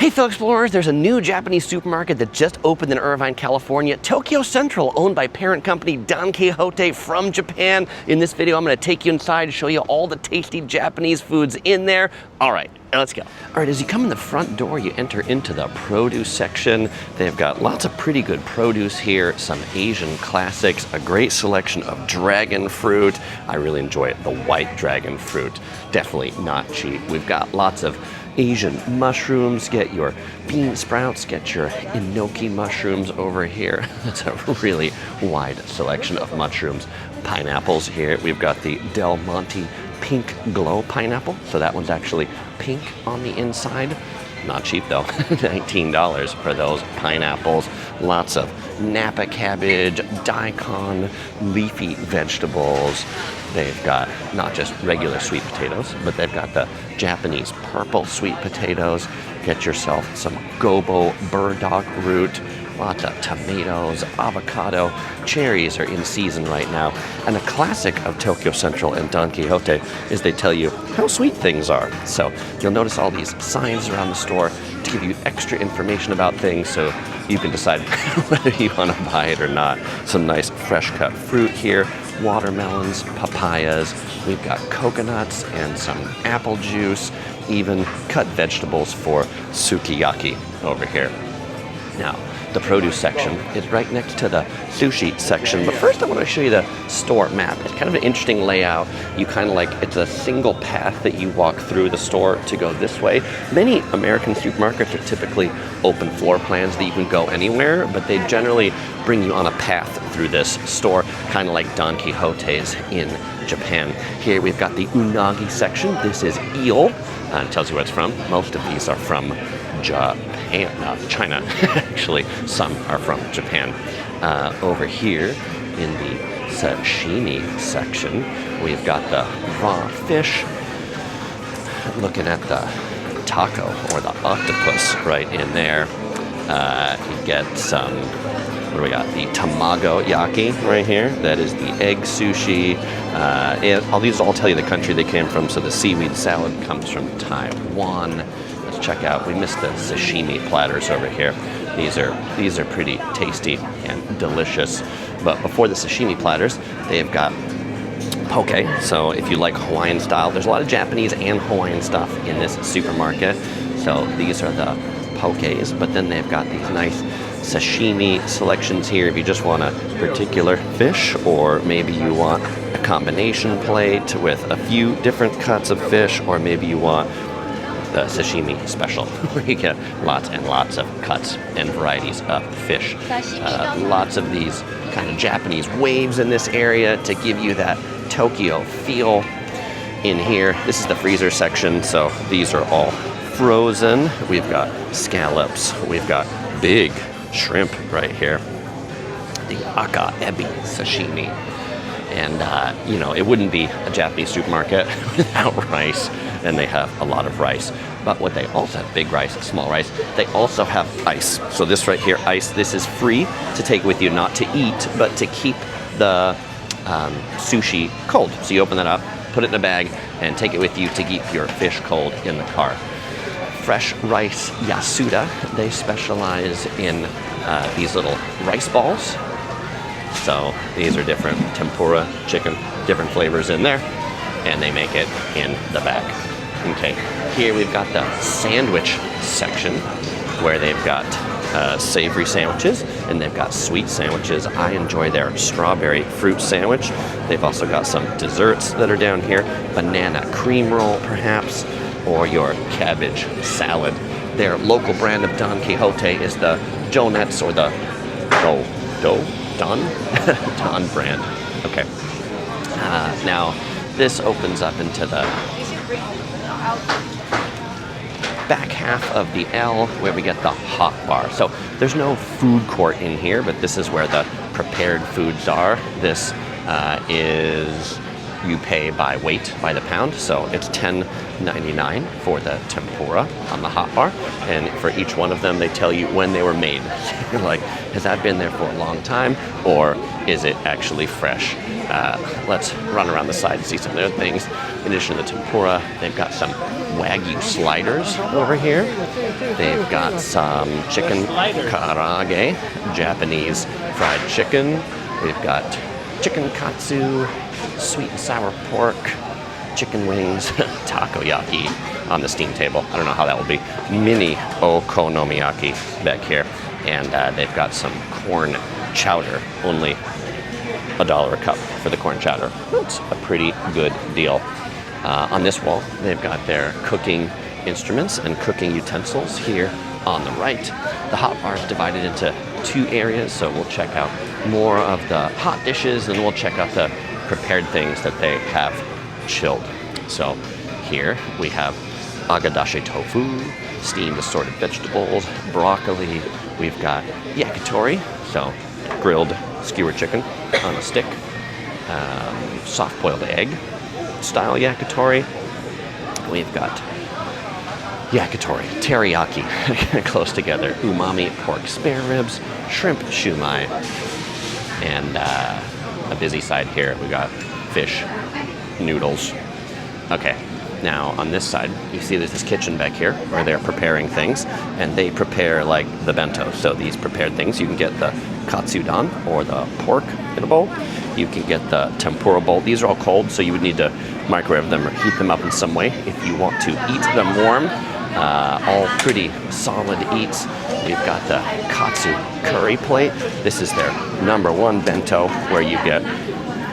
Hey fellow explorers, there's a new Japanese supermarket that just opened in Irvine, California, Tokyo Central, owned by parent company Don Quijote from Japan. In this video, I'm gonna take you inside to show you all the tasty Japanese foods in there. All right, let's go. All right, as you come in the front door, you enter into the produce section. They've got lots of pretty good produce here, some Asian classics, a great selection of dragon fruit. I really enjoy it, the white dragon fruit. Definitely not cheap. We've got lots of Asian mushrooms, get your bean sprouts, get your enoki mushrooms over here. That's a really wide selection of mushrooms. Pineapples here, we've got the Del Monte Pink Glow pineapple. So that one's actually pink on the inside. Not cheap though, $19 for those pineapples. Lots of Napa cabbage, daikon, leafy vegetables. They've got not just regular sweet potatoes, but they've got the Japanese purple sweet potatoes. Get yourself some gobo burdock root, lots of tomatoes, avocado. Cherries are in season right now. And a classic of Tokyo Central and Don Quijote is they tell you how sweet things are. So you'll notice all these signs around the store to give you extra information about things so you can decide whether you want to buy it or not. Some nice fresh cut fruit here, watermelons, papayas. We've got coconuts and some apple juice, even cut vegetables for sukiyaki over here. Now, the produce section is right next to the sushi section. But first I want to show you the store map. It's kind of an interesting layout. You kind of it's a single path that you walk through the store to go this way. Many American supermarkets are typically open floor plans that you can go anywhere, but they generally bring you on a path through this store, kind of like Don Quijote's in Japan. Here we've got the unagi section. This is eel. It tells you where it's from. Most of these are from China. Actually, some are from Japan. Over here in the sashimi section, we've got the raw fish. Looking at the taco or the octopus right in there. You get some, what do we got? The tamago yaki right here. That is the egg sushi. And these all tell you the country they came from. So the seaweed salad comes from Taiwan. Check out, we missed the sashimi platters over here. These are pretty tasty and delicious. But before the sashimi platters, they've got poke. So if you like Hawaiian style, there's a lot of Japanese and Hawaiian stuff in this supermarket. So these are the pokes, but then they've got these nice sashimi selections here if you just want a particular fish, or maybe you want a combination plate with a few different cuts of fish, or maybe you want the sashimi special, where you get lots and lots of cuts and varieties of fish. Lots of these kind of Japanese waves in this area to give you that Tokyo feel in here. This is the freezer section, so these are all frozen. We've got scallops, we've got big shrimp right here, the aka ebi sashimi. And, it wouldn't be a Japanese supermarket without rice, and they have a lot of rice. But what they also have, big rice, small rice, they also have ice. So this right here, ice, this is free to take with you, not to eat, but to keep the sushi cold. So you open that up, put it in a bag, and take it with you to keep your fish cold in the car. Fresh rice yasuda, they specialize in these little rice balls. So these are different tempura, chicken, different flavors in there, and they make it in the bag. Okay, here we've got the sandwich section where they've got savory sandwiches and they've got sweet sandwiches. I enjoy their strawberry fruit sandwich. They've also got some desserts that are down here, banana cream roll perhaps, or your cabbage salad. Their local brand of Don Quijote is the Jonets, or the Don brand. Okay. Now, this opens up into the back half of the L where we get the hot bar. So there's no food court in here, but this is where the prepared foods are. This is, you pay by weight, by the pound. So it's $10.99 for the tempura on the hot bar. And for each one of them, they tell you when they were made. You're like, has that been there for a long time, or is it actually fresh? Let's run around the side and see some of the other things. In addition to the tempura, they've got some wagyu sliders over here. They've got some chicken karaage, Japanese fried chicken. We've got chicken katsu, sweet and sour pork, chicken wings, takoyaki on the steam table. I don't know how that will be. Mini okonomiyaki back here. And they've got some corn chowder, only $1 a cup for the corn chowder. That's a pretty good deal. On this wall, they've got their cooking instruments and cooking utensils here on the right. The hot bar is divided into 2 areas, so we'll check out more of the hot dishes and we'll check out the prepared things that they have chilled. So here we have agadashi tofu, steamed assorted vegetables, broccoli. We've got yakitori, so grilled skewer chicken on a stick, soft-boiled egg style yakitori. We've got yakitori, teriyaki, close together, umami pork spare ribs, shrimp shumai, and a busy side here. We got fish, noodles. Okay, now on this side, you see there's this kitchen back here where they're preparing things, and they prepare like the bento. So these prepared things, you can get the katsudon or the pork in a bowl. You can get the tempura bowl. These are all cold, so you would need to microwave them or heat them up in some way if you want to eat them warm. All pretty solid eats. We've got the katsu curry plate. This is their #1 bento, where you get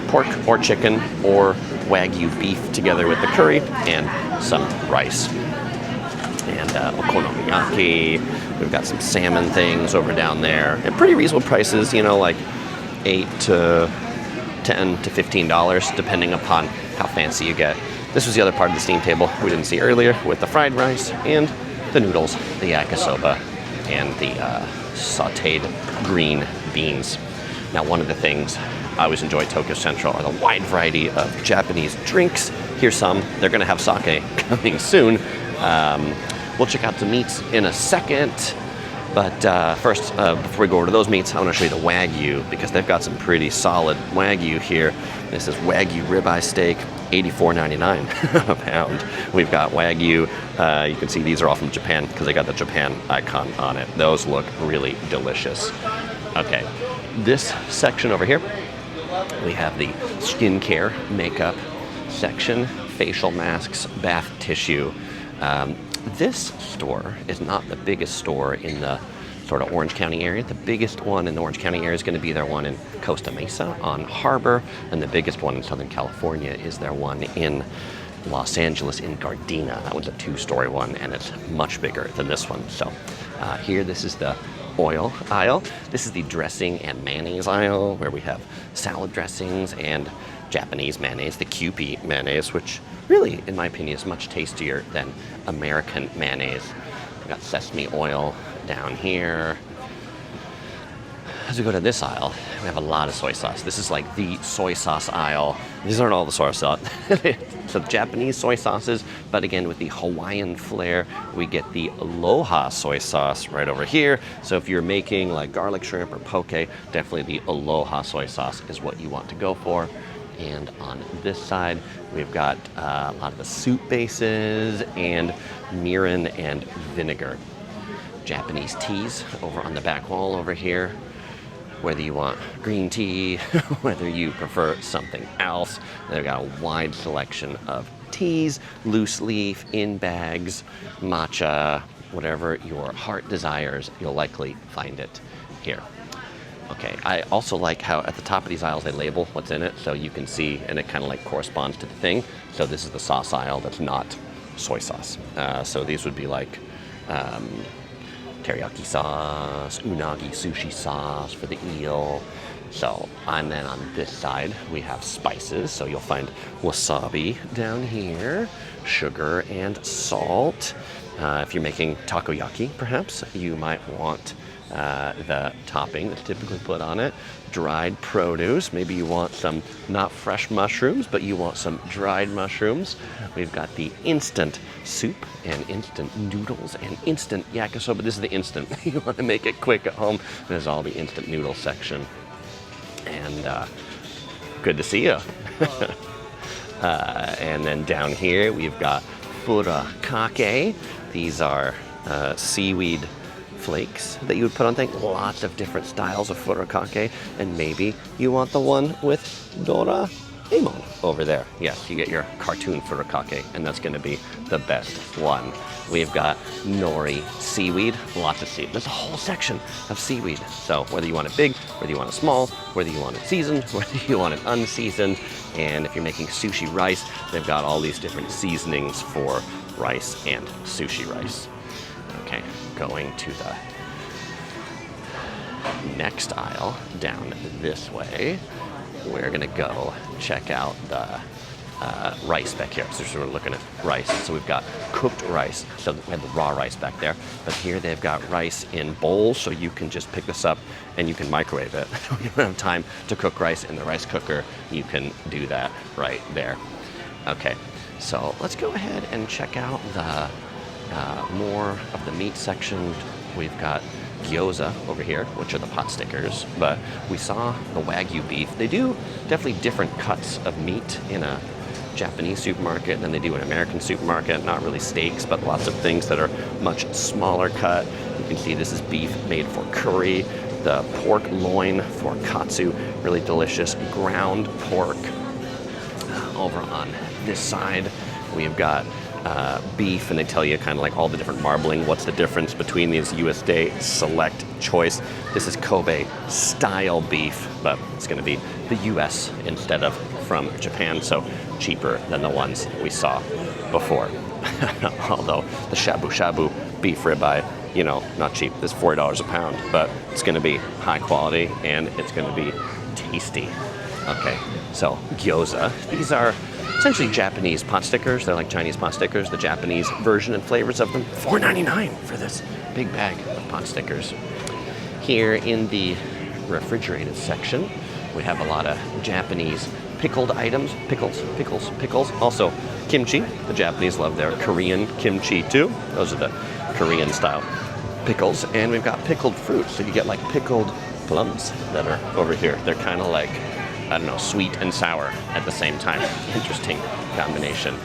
pork or chicken or wagyu beef together with the curry and some rice. And okonomiyaki. We've got some salmon things over down there at pretty reasonable prices, you know, like $8 to $10 to $15, depending upon how fancy you get. This was the other part of the steam table we didn't see earlier, with the fried rice and the noodles, the yakisoba, and the sauteed green beans. Now, one of the things I always enjoy at Tokyo Central are the wide variety of Japanese drinks. Here's some. They're going to have sake coming soon. We'll check out the meats in a second. But first, before we go over to those meats, I want to show you the wagyu, because they've got some pretty solid wagyu here. This is wagyu ribeye steak, $84.99 a pound. We've got wagyu. You can see these are all from Japan because they got the Japan icon on it. Those look really delicious. Okay, this section over here, we have the skincare makeup section, facial masks, bath tissue. This store is not the biggest store in the sort of Orange County area. The biggest one in the Orange County area is going to be their one in Costa Mesa on Harbor, and the biggest one in Southern California is their one in Los Angeles in Gardena. That one's a 2-story one, and it's much bigger than this one. So here, this is the oil aisle. This is the dressing and mayonnaise aisle, where we have salad dressings and Japanese mayonnaise, the Kewpie mayonnaise, which really, in my opinion, is much tastier than American mayonnaise. We've got sesame oil down here. As we go to this aisle, we have a lot of soy sauce. This is like the soy sauce aisle. These aren't all the soy sauce. So Japanese soy sauces, but again, with the Hawaiian flair, we get the Aloha soy sauce right over here. So if you're making like garlic shrimp or poke, definitely the Aloha soy sauce is what you want to go for. And on this side, we've got a lot of the soup bases and mirin and vinegar. Japanese teas over on the back wall over here. Whether you want green tea, whether you prefer something else, they've got a wide selection of teas, loose leaf, in bags, matcha, whatever your heart desires, you'll likely find it here. Okay, I also like how at the top of these aisles they label what's in it, so you can see, and it kind of like corresponds to the thing. So this is the sauce aisle that's not soy sauce. So these would be like teriyaki sauce, unagi sushi sauce for the eel. So, and then on this side we have spices. So you'll find wasabi down here, sugar and salt. If you're making takoyaki, perhaps, you might want the topping that's typically put on it. Dried produce. Maybe you want some not fresh mushrooms, but you want some dried mushrooms. We've got the instant soup and instant noodles and instant yakisoba. This is the instant. You want to make it quick at home. There's all the instant noodle section. And good to see you. And then down here we've got furikake. These are seaweed flakes that you would put on things. Lots of different styles of furikake, and maybe you want the one with Doraemon over there. Yes, you get your cartoon furikake, and that's going to be the best one. We've got nori seaweed, lots of seaweed. There's a whole section of seaweed. So whether you want it big, whether you want it small, whether you want it seasoned, whether you want it unseasoned, and if you're making sushi rice, they've got all these different seasonings for rice and sushi rice. Okay, going to the next aisle down this way, we're gonna go check out the rice back here. So we're looking at rice. So we've got cooked rice. So we have the raw rice back there, but here they've got rice in bowls, so you can just pick this up and you can microwave it. If you don't have time to cook rice in the rice cooker, you can do that right there. Okay, so let's go ahead and check out the more of the meat section. We've got gyoza over here, which are the pot stickers, but we saw the wagyu beef. They do definitely different cuts of meat in a Japanese supermarket than they do in an American supermarket. Not really steaks, but lots of things that are much smaller cut. You can see this is beef made for curry, the pork loin for katsu, really delicious ground pork. Over on this side, we've got beef, and they tell you kind of like all the different marbling, what's the difference between these USDA select choice. This is Kobe style beef, but it's going to be the US instead of from Japan, so cheaper than the ones we saw before. Although the shabu shabu beef ribeye, you know, not cheap. It's $4 a pound, but it's going to be high quality and it's going to be tasty. Okay, so gyoza. These are essentially Japanese pot stickers. They're like Chinese pot stickers, the Japanese version and flavors of them. $4.99 for this big bag of pot stickers. Here in the refrigerated section, we have a lot of Japanese pickled items. Pickles. Also kimchi. The Japanese love their Korean kimchi too. Those are the Korean style pickles. And we've got pickled fruit. So you get like pickled plums that are over here. They're kind of like, I don't know, sweet and sour at the same time. Interesting combination.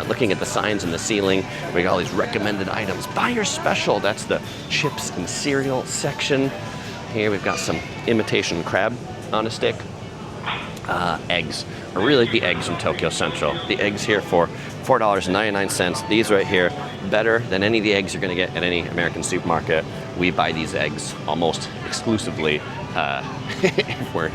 Looking at the signs in the ceiling, we got all these recommended items. Buy your special, that's the chips and cereal section. Here we've got some imitation crab on a stick. Eggs. I really like the eggs from Tokyo Central. The eggs here for $4.99. These right here, better than any of the eggs you're gonna get at any American supermarket. We buy these eggs almost exclusively if we're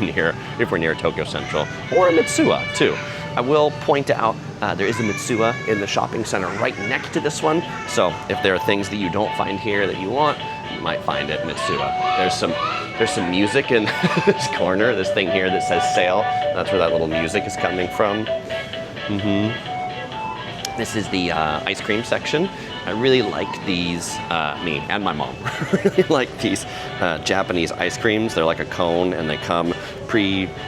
near Tokyo Central, or a Mitsua too. I will point out there is a Mitsua in the shopping center right next to this one. So if there are things that you don't find here that you want, you might find at Mitsua. There's some music in this corner, this thing here that says sale. That's where that little music is coming from. This is the ice cream section. I really like these, me and my mom, really like these Japanese ice creams. They're like a cone and they come pre-packaged.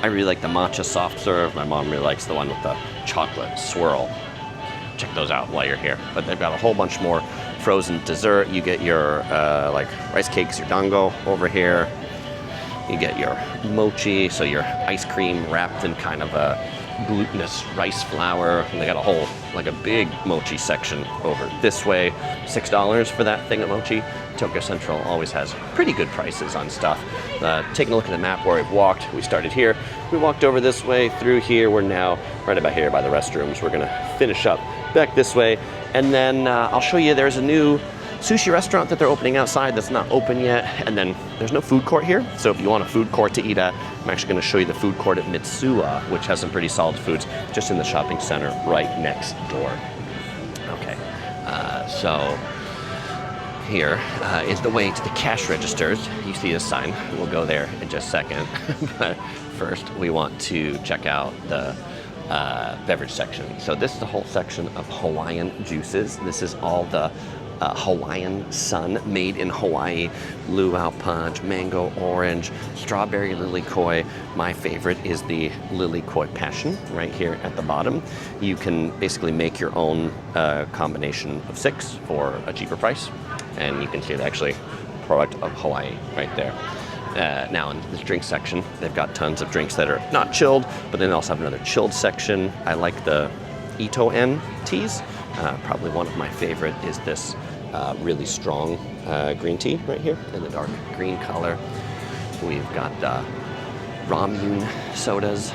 I really like the matcha soft serve. My mom really likes the one with the chocolate swirl. Check those out while you're here. But they've got a whole bunch more frozen dessert. You get your like rice cakes, your dango over here. You get your mochi, so your ice cream wrapped in kind of a glutinous rice flour. And they got a whole, like a big mochi section over this way. $6 for that thing of mochi. Tokyo Central always has pretty good prices on stuff. Taking a look at the map where we've walked, we started here. We walked over this way, through here. We're now right about here by the restrooms. We're gonna finish up back this way. And then I'll show you there's a new sushi restaurant that they're opening outside that's not open yet. And then there's no food court here. So if you want a food court to eat at, I'm actually gonna show you the food court at Mitsua, which has some pretty solid foods just in the shopping center right next door. Okay, so here is the way to the cash registers. You see this sign, we'll go there in just a second. But first we want to check out the beverage section. So this is the whole section of Hawaiian juices. This is all the Hawaiian Sun made in Hawaii. Luau punch, mango orange, strawberry lily koi. My favorite is the lily koi passion right here at the bottom. You can basically make your own combination of 6 for a cheaper price. And you can see it's actually a product of Hawaii right there. Now in this drink section, they've got tons of drinks that are not chilled, but then they also have another chilled section. I like the Ito-en teas. Probably one of my favorite is this really strong green tea right here in the dark green color. We've got Ramyun sodas.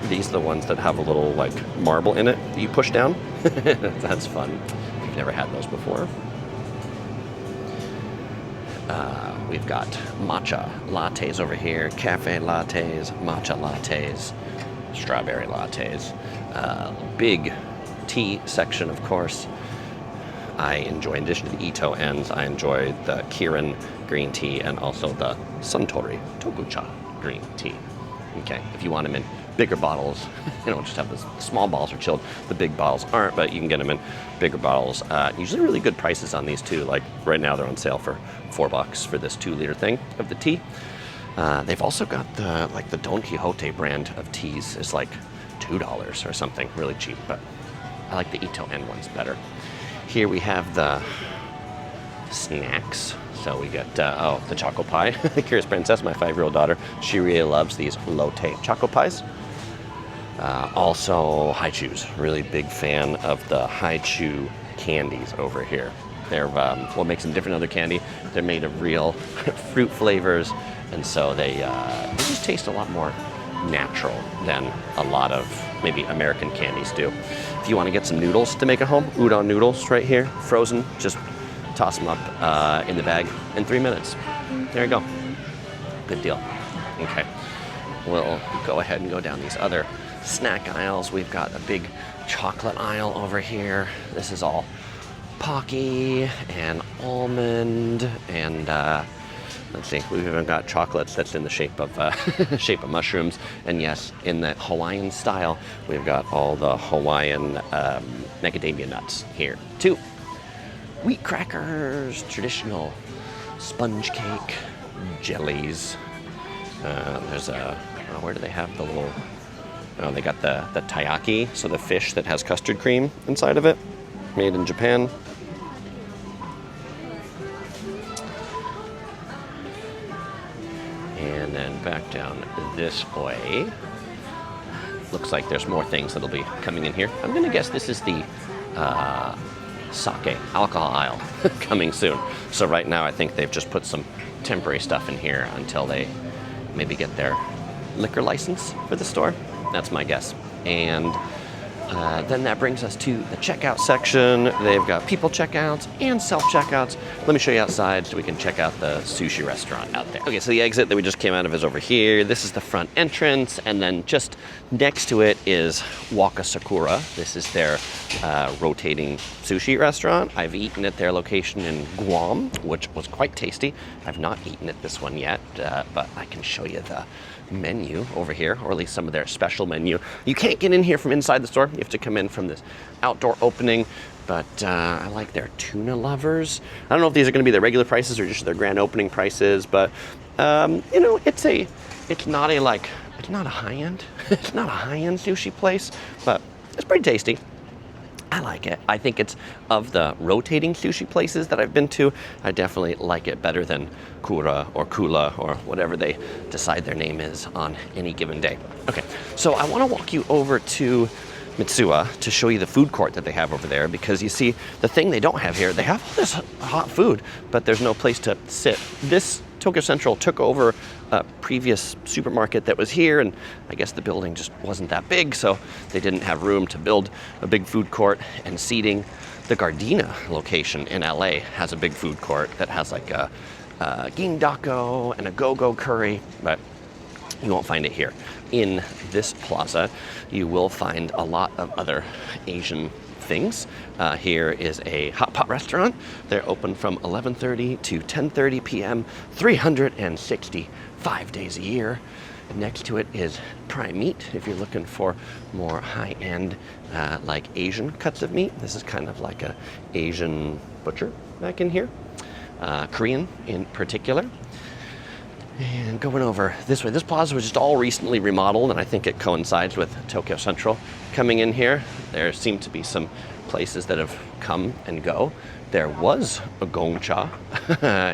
These are the ones that have a little like marble in it that you push down. That's fun. If you've never had those before. We've got matcha lattes over here, cafe lattes, matcha lattes, strawberry lattes. Big tea section, of course. I enjoy, in addition to the Ito-ens, I enjoy the Kirin green tea and also the Suntory Tokucha green tea. Okay, if you want them in bigger bottles, you don't just have the small bottles are chilled. The big bottles aren't, but you can get them in bigger bottles. Usually really good prices on these too. Like right now they're on sale for $4 for this 2-liter thing of the tea. They've also got the Don Quixote brand of teas is like $2 or something, really cheap, but I like the Ito-en ones better. Here we have the snacks. So we got, the choco pie. The Curious Princess, my 5-year-old daughter, she really loves these lotte choco pies. Also, Haichus. Really big fan of the Haichu candies over here. They're what makes them different than other candy. They're made of real fruit flavors, and so they just taste a lot more natural than a lot of maybe American candies do. If you want to get some noodles to make at home, udon noodles right here, frozen, just toss them up in the bag in 3 minutes. There you go. Good deal. Okay, we'll go ahead and go down these other snack aisles. We've got a big chocolate aisle over here. This is all Pocky and almond and let's see, we've even got chocolates that's in the shape of shape of mushrooms. And yes, in the Hawaiian style, we've got all the Hawaiian macadamia nuts here too. Wheat crackers, traditional sponge cake, jellies. There's where do they have the little, oh, they got the taiyaki, so the fish that has custard cream inside of it, made in Japan. And then back down this way. Looks like there's more things that'll be coming in here. I'm gonna guess this is the sake alcohol aisle coming soon. So right now I think they've just put some temporary stuff in here until they maybe get their liquor license for the store. That's my guess. And then that brings us to the checkout section. They've got people checkouts and self-checkouts. Let me show you outside so we can check out the sushi restaurant out there. Okay, so the exit that we just came out of is over here. This is the front entrance, and then just next to it is Waka Sakura. This is their rotating sushi restaurant. I've eaten at their location in Guam, which was quite tasty. I've not eaten at this one yet, but I can show you the menu over here, or at least some of their special menu. You can't get in here from inside the store. You have to come in from this outdoor opening, but I like their tuna lovers. I don't know if these are going to be their regular prices or just their grand opening prices, but you know, it's not a high-end it's not a high-end sushi place, but it's pretty tasty. I like it. I think it's, of the rotating sushi places that I've been to, I definitely like it better than Kura or Kula or whatever they decide their name is on any given day. Okay, so I want to walk you over to Mitsua to show you the food court that they have over there, because you see, the thing they don't have here, they have all this hot food, but there's no place to sit. This Tokyo Central took over a previous supermarket that was here, and I guess the building just wasn't that big, so they didn't have room to build a big food court and seating. The Gardena location in LA has a big food court that has like a gindako and a go-go curry, but you won't find it here. In this plaza, you will find a lot of other Asian things. Here is a hot pot restaurant. They're open from 11:30 to 10:30 p.m., 365 days a year. Next to it is Prime Meat, if you're looking for more high-end, like Asian cuts of meat. This is kind of like a Asian butcher back in here, Korean in particular. And going over this way, this plaza was just all recently remodeled, and I think it coincides with Tokyo Central coming in here. There seem to be some places that have come and go. There was a gongcha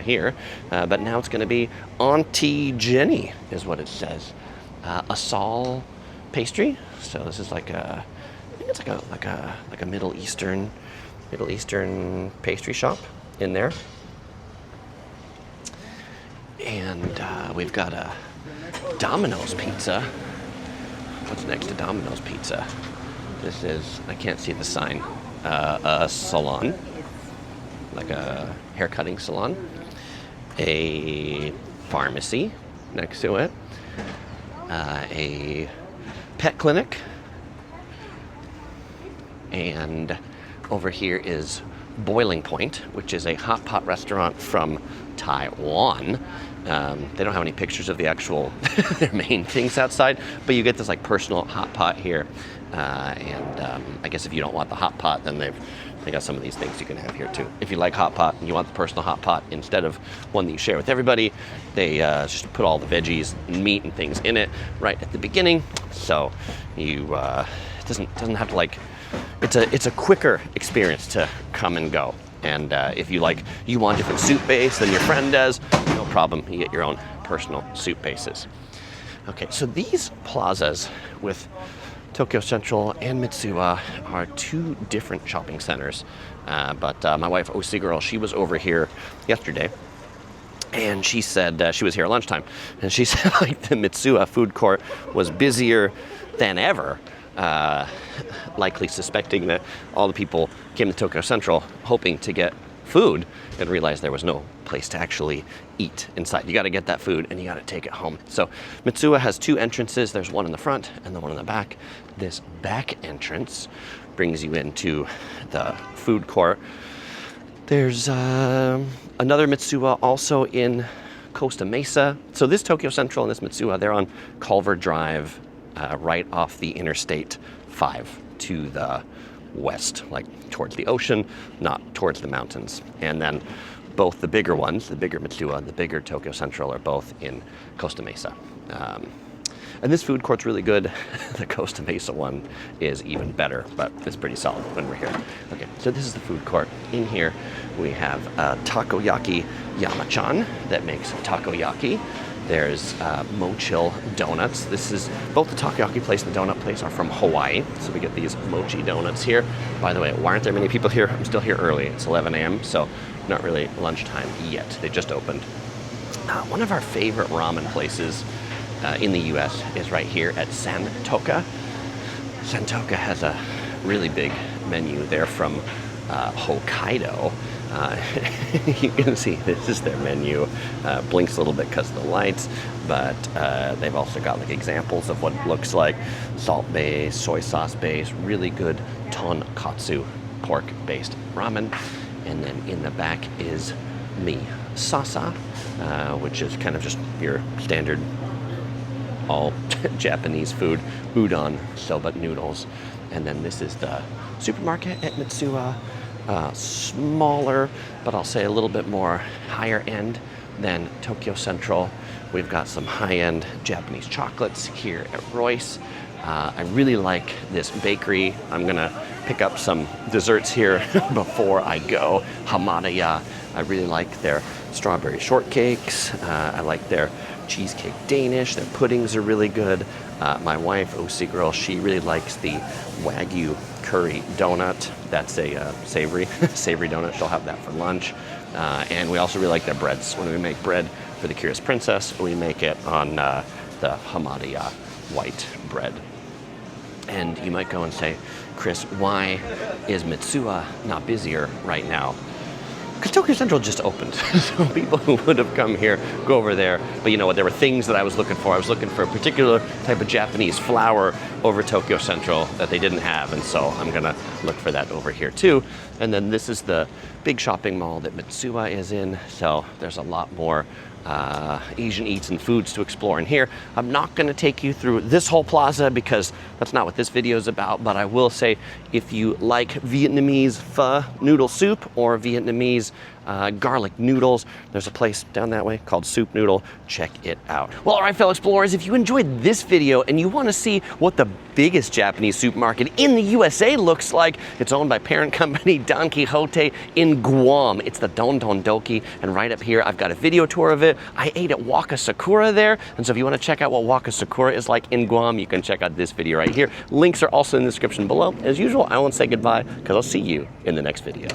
here, but now it's going to be Auntie Jenny, is what it says. A Sol pastry. So this is like a think it's like a Middle Eastern pastry shop in there. And we've got a Domino's pizza. What's next to Domino's pizza? This is, I can't see the sign, a salon, like a hair cutting salon, a pharmacy next to it, a pet clinic, and over here is Boiling Point, which is a hot pot restaurant from Taiwan. They don't have any pictures of the actual their main things outside, but you get this like personal hot pot here. I guess if you don't want the hot pot, then they got some of these things you can have here too. If you like hot pot and you want the personal hot pot instead of one that you share with everybody, they just put all the veggies and meat and things in it right at the beginning, so you it doesn't have to like. It's a quicker experience to come and go. And if you want different soup base than your friend does, no problem. You get your own personal soup bases. Okay, so these plazas with Tokyo Central and Mitsua are two different shopping centers. But my wife, OC Girl, she was over here yesterday. And she said, she was here at lunchtime, and she said like the Mitsua food court was busier than ever. Likely suspecting that all the people came to Tokyo Central hoping to get food and realized there was no place to actually eat inside. You got to get that food and you got to take it home. So Mitsua has two entrances. There's one in the front and the one in the back. This back entrance brings you into the food court. There's another Mitsua also in Costa Mesa. So this Tokyo Central and this Mitsua, they're on Culver Drive, right off the Interstate 5 to the west, like towards the ocean, not towards the mountains. And then both the bigger ones, the bigger Mitsua and the bigger Tokyo Central, are both in Costa Mesa. And this food court's really good. The Costa Mesa one is even better, but it's pretty solid when we're here. Okay, so this is the food court. In here, we have Takoyaki Yama-chan that makes takoyaki. There's Mochil donuts. This is both the takoyaki place and the donut place are from Hawaii. So we get these mochi donuts here. By the way, why aren't there many people here? I'm still here early. It's 11 a.m., so not really lunchtime yet. They just opened. One of our favorite ramen places in the U.S. is right here at Santoka. Santoka has a really big menu. They're from Hokkaido. You can see this is their menu. Blinks a little bit because of the lights, but they've also got like examples of what it looks like. Salt base, soy sauce base, really good tonkatsu pork based ramen. And then in the back is Mitsasa, which is kind of just your standard all Japanese food, udon, soba noodles. And then this is the supermarket at Mitsua. Smaller, but I'll say a little bit more higher end than Tokyo Central. We've got some high-end Japanese chocolates here at Royce. I really like this bakery. I'm gonna pick up some desserts here before I go. Hamadaya. I really like their strawberry shortcakes. I like their cheesecake Danish. Their puddings are really good. My wife, OC Girl, she really likes the wagyu curry donut. That's a savory donut. She'll have that for lunch. And we also really like their breads. When we make bread for the Curious Princess, we make it on the Hamadaya white bread. And you might go and say, Chris, why is Mitsua not busier right now? Because Tokyo Central just opened. So people who would have come here go over there. But you know what? There were things that I was looking for. I was looking for a particular type of Japanese flour over Tokyo Central that they didn't have. And so I'm going to look for that over here too. And then this is the big shopping mall that Mitsua is in. So there's a lot more Asian eats and foods to explore in here. I'm not going to take you through this whole plaza because that's not what this video is about, but I will say if you like Vietnamese pho noodle soup or Vietnamese garlic noodles. There's a place down that way called Soup Noodle. Check it out. Well, all right, fellow explorers, if you enjoyed this video and you want to see what the biggest Japanese supermarket in the USA looks like, it's owned by parent company Don Quijote in Guam. It's the Don Don Doki, and right up here I've got a video tour of it. I ate at Waka Sakura there, and so if you want to check out what Waka Sakura is like in Guam, you can check out this video right here. Links are also in the description below. As usual, I won't say goodbye because I'll see you in the next video.